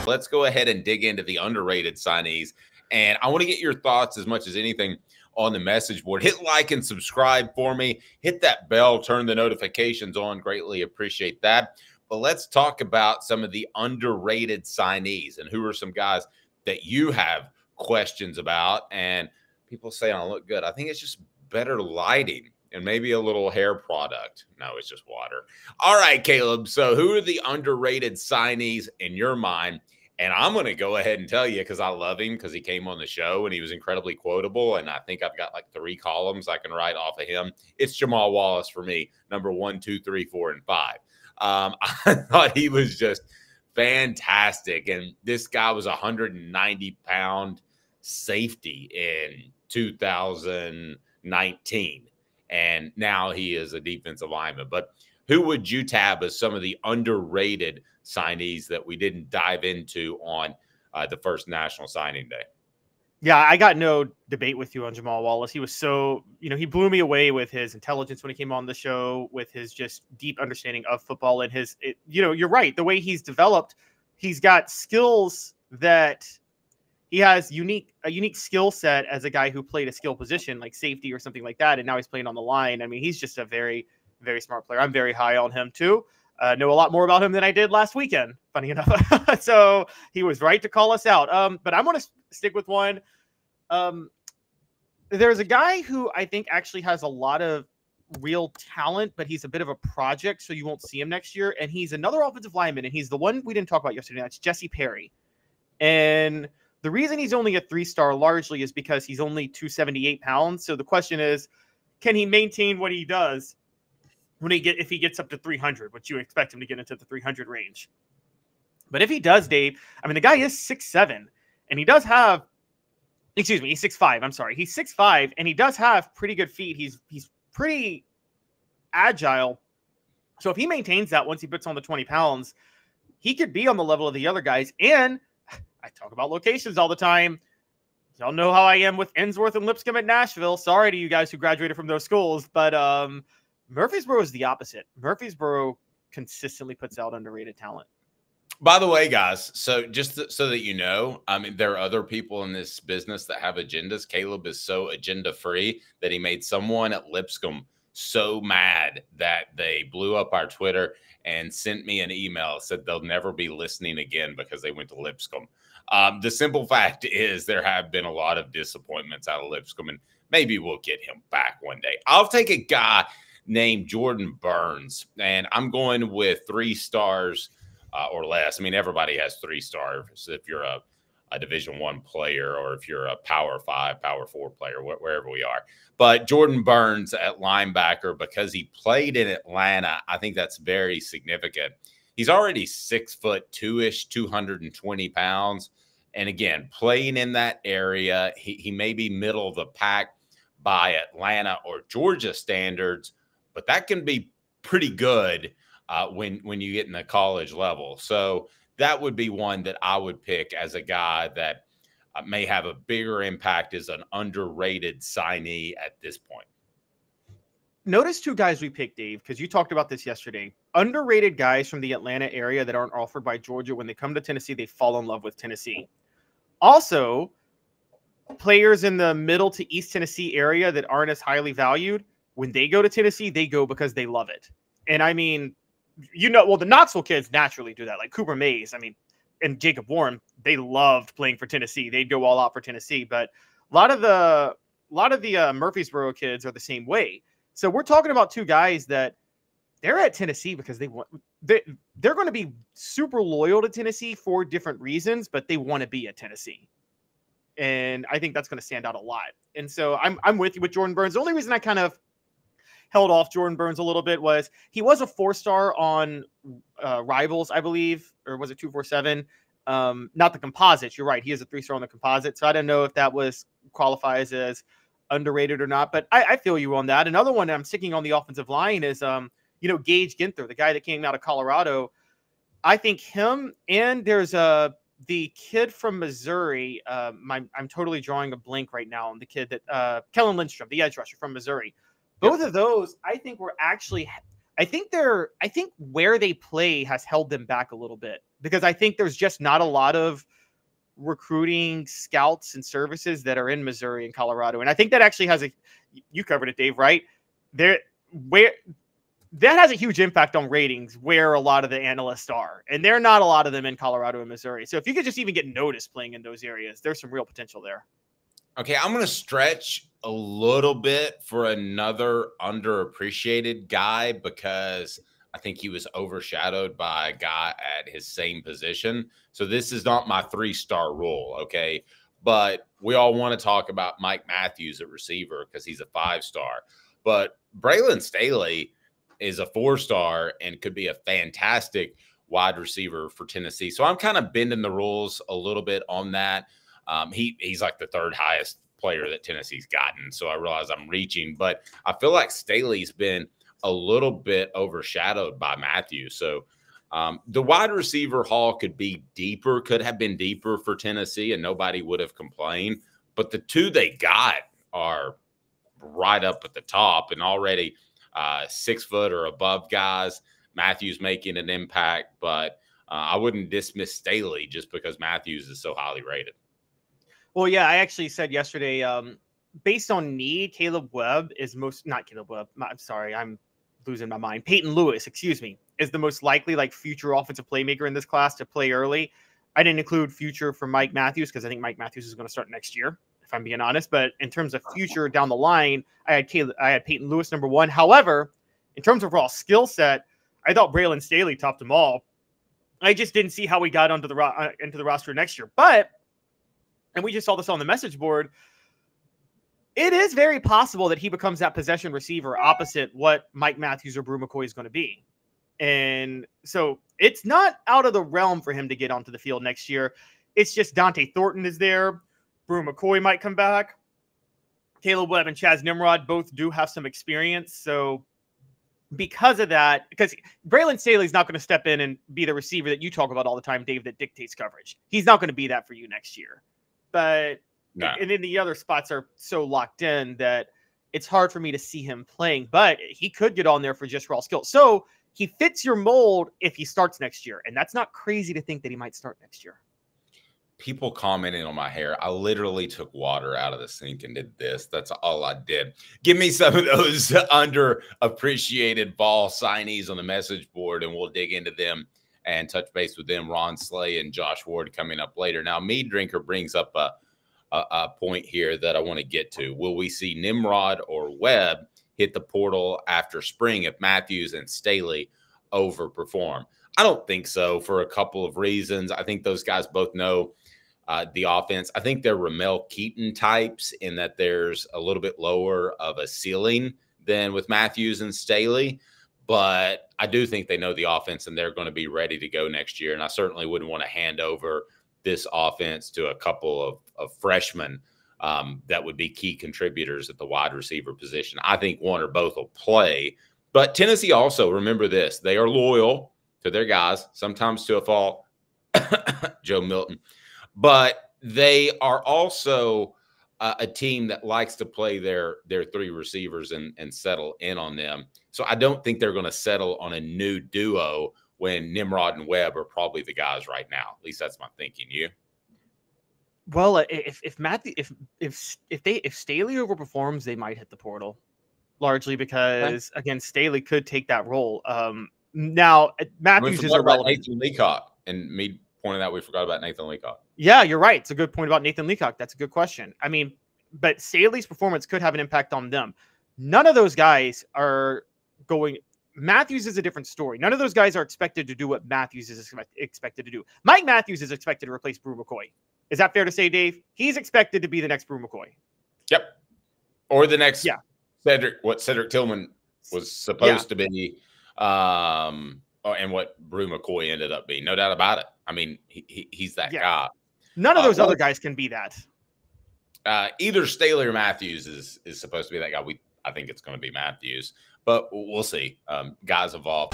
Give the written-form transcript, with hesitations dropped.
let's go ahead and dig into the underrated signees. And I want to get your thoughts as much as anything on the message board. Hit like and subscribe for me. Hit that bell, turn the notifications on. Greatly appreciate that. But let's talk about some of the underrated signees and who are some guys that you have questions about. And people say, I look good. I think it's just better lighting and maybe a little hair product. No, it's just water. All right, Caleb. So who are the underrated signees in your mind? And I'm going to go ahead and tell you, because I love him, because he came on the show and he was incredibly quotable. And I think I've got like 3 columns I can write off of him. It's Jamal Wallace for me, number 1, 2, 3, 4, and 5. I thought he was just fantastic. And this guy was a 190-pound safety in 2019. And now he is a defensive lineman. But who would you tab as some of the underrated signees that we didn't dive into on the first National Signing Day? Yeah, I got no debate with you on Jamal Wallace. He was so, he blew me away with his intelligence when he came on the show, with his just deep understanding of football and you're right. The way he's developed, he's got skills that he has a unique skill set as a guy who played a skill position like safety or something like that. And now he's playing on the line. I mean, he's just a very, very smart player. I'm very high on him too. Know a lot more about him than I did last weekend, funny enough. So he was right to call us out. But I'm going to stick with one. There's a guy who I think actually has a lot of real talent, but he's a bit of a project, so you won't see him next year. And he's another offensive lineman, and he's the one we didn't talk about yesterday. That's Jesse Perry. And the reason he's only a 3-star largely is because he's only 278 pounds. So the question is, can he maintain what he does if he gets up to 300, which you expect him to get into the 300 range? But if he does, Dave, I mean, the guy is 6'7", and he does have, he's 6'5". I'm sorry. He's 6'5", and he does have pretty good feet. He's pretty agile. So if he maintains that once he puts on the 20 pounds, he could be on the level of the other guys. And I talk about locations all the time. Y'all know how I am with Ensworth and Lipscomb at Nashville. Sorry to you guys who graduated from those schools, but Murfreesboro is the opposite. Murfreesboro consistently puts out underrated talent. By the way, guys, so just so that you know, I mean, there are other people in this business that have agendas. Caleb is so agenda-free that he made someone at Lipscomb so mad that they blew up our Twitter and sent me an email, said they'll never be listening again because they went to Lipscomb. The simple fact is there have been a lot of disappointments out of Lipscomb, and maybe we'll get him back one day. I'll take a guy named Jordan Burns, and I'm going with 3 stars or less. I mean, everybody has 3 stars if you're a Division I player, or if you're a Power 5, Power 4 player, wherever we are. But Jordan Burns at linebacker, because he played in Atlanta, I think that's very significant. He's already 6'2" 220 pounds. And again, playing in that area, he may be middle of the pack by Atlanta or Georgia standards, but that can be pretty good when you get in the college level. So that would be one that I would pick as a guy that may have a bigger impact as an underrated signee at this point. Notice 2 guys we picked, Dave, because you talked about this yesterday. Underrated guys from the Atlanta area that aren't offered by Georgia. When they come to Tennessee, they fall in love with Tennessee. Also, players in the middle to East Tennessee area that aren't as highly valued, when they go to Tennessee, they go because they love it. And I mean, well, the Knoxville kids naturally do that. Like Cooper Mays, and Jacob Warren, they loved playing for Tennessee. They'd go all out for Tennessee. But a lot of the Murfreesboro kids are the same way. So we're talking about 2 guys that they're at Tennessee because they're going to be super loyal to Tennessee for different reasons, but they want to be at Tennessee. And I think that's going to stand out a lot. And so I'm with you with Jordan Burns. The only reason I kind of held off Jordan Burns a little bit was he was a 4-star on Rivals, I believe, or was it 247? Not the composites. You're right. He is a 3-star on the composite. So I don't know if that qualifies as underrated or not, but I feel you on that. Another one I'm sticking on the offensive line is, Gage Ginther, the guy that came out of Colorado. I think him, and there's the kid from Missouri. I'm totally drawing a blank right now on the kid that Kellen Lindstrom, the edge rusher from Missouri. Both of those, I think I think where they play has held them back a little bit, because I think there's just not a lot of recruiting scouts and services that are in Missouri and Colorado. And I think that actually has you covered it, Dave, right? Where that has a huge impact on ratings, where a lot of the analysts are. And there are not a lot of them in Colorado and Missouri. So if you could just even get noticed playing in those areas, there's some real potential there. Okay, I'm going to stretch a little bit for another underappreciated guy, because I think he was overshadowed by a guy at his same position. So this is not my 3-star rule, okay? But we all want to talk about Mike Matthews at receiver because he's a 5-star. But Braylon Staley is a 4-star and could be a fantastic wide receiver for Tennessee. So I'm kind of bending the rules a little bit on that. He's like the 3rd highest player that Tennessee's gotten. So I realize I'm reaching, but I feel like Staley's been a little bit overshadowed by Matthews. So the wide receiver haul could have been deeper for Tennessee, and nobody would have complained. But the 2 they got are right up at the top, and already 6 foot or above guys. Matthews making an impact, but I wouldn't dismiss Staley just because Matthews is so highly rated. Well, yeah, I actually said yesterday, based on need, Caleb Webb is not Caleb Webb. I'm sorry, I'm losing my mind. Peyton Lewis, excuse me, is the most likely future offensive playmaker in this class to play early. I didn't include future for Mike Matthews because I think Mike Matthews is going to start next year, if I'm being honest. But in terms of future down the line, I had Peyton Lewis number 1. However, in terms of raw skill set, I thought Braylon Staley topped them all. I just didn't see how he got into the roster next year. But, and we just saw this on the message board, it is very possible that he becomes that possession receiver opposite what Mike Matthews or Brew McCoy is going to be. And so it's not out of the realm for him to get onto the field next year. It's just Dante Thornton is there. Brew McCoy might come back. Caleb Webb and Chaz Nimrod both do have some experience. So because of that, because Braylon Staley's not going to step in and be the receiver that you talk about all the time, Dave, that dictates coverage. He's not going to be that for you next year. But no. And then the other spots are so locked in that it's hard for me to see him playing. But he could get on there for just raw skill. So he fits your mold if he starts next year. And that's not crazy to think that he might start next year. People commenting on my hair. I literally took water out of the sink and did this. That's all I did. Give me some of those underappreciated ball signees on the message board, and we'll dig into them and touch base with them. Ron Slay and Josh Ward coming up later. Now, Mead Drinker brings up a point here that I want to get to. Will we see Nimrod or Webb hit the portal after spring if Matthews and Staley overperform? I don't think so, for a couple of reasons. I think those guys both know the offense. I think they're Ramel Keaton types in that there's a little bit lower of a ceiling than with Matthews and Staley. But I do think they know the offense and they're going to be ready to go next year. And I certainly wouldn't want to hand over this offense to a couple of freshmen that would be key contributors at the wide receiver position. I think one or both will play. But Tennessee also, remember this, they are loyal to their guys, sometimes to a fault, Joe Milton. But they are also a team that likes to play their 3 receivers and settle in on them. So I don't think they're going to settle on a new duo when Nimrod and Webb are probably the guys right now. At least that's my thinking. You? Well, if Staley overperforms, they might hit the portal, largely because again, Staley could take that role. Now Matthews is irrelevant. Nathan Leacock, and me pointing out we forgot about Nathan Leacock. Yeah, you're right. It's a good point about Nathan Leacock. That's a good question. I mean, but Staley's performance could have an impact on them. None of those guys are going. Matthews is a different story. None of those guys are expected to do what Matthews is expected to do. Mike Matthews is expected to replace Brew McCoy. Is that fair to say, Dave? He's expected to be the next Brew McCoy. Yep. Or the next Cedric Tillman was supposed to be, and what Brew McCoy ended up being. No doubt about it. I mean, he's that guy. None of those other guys can be that. Either Staley or Matthews is supposed to be that guy. I think it's going to be Matthews, but we'll see. Guys evolve.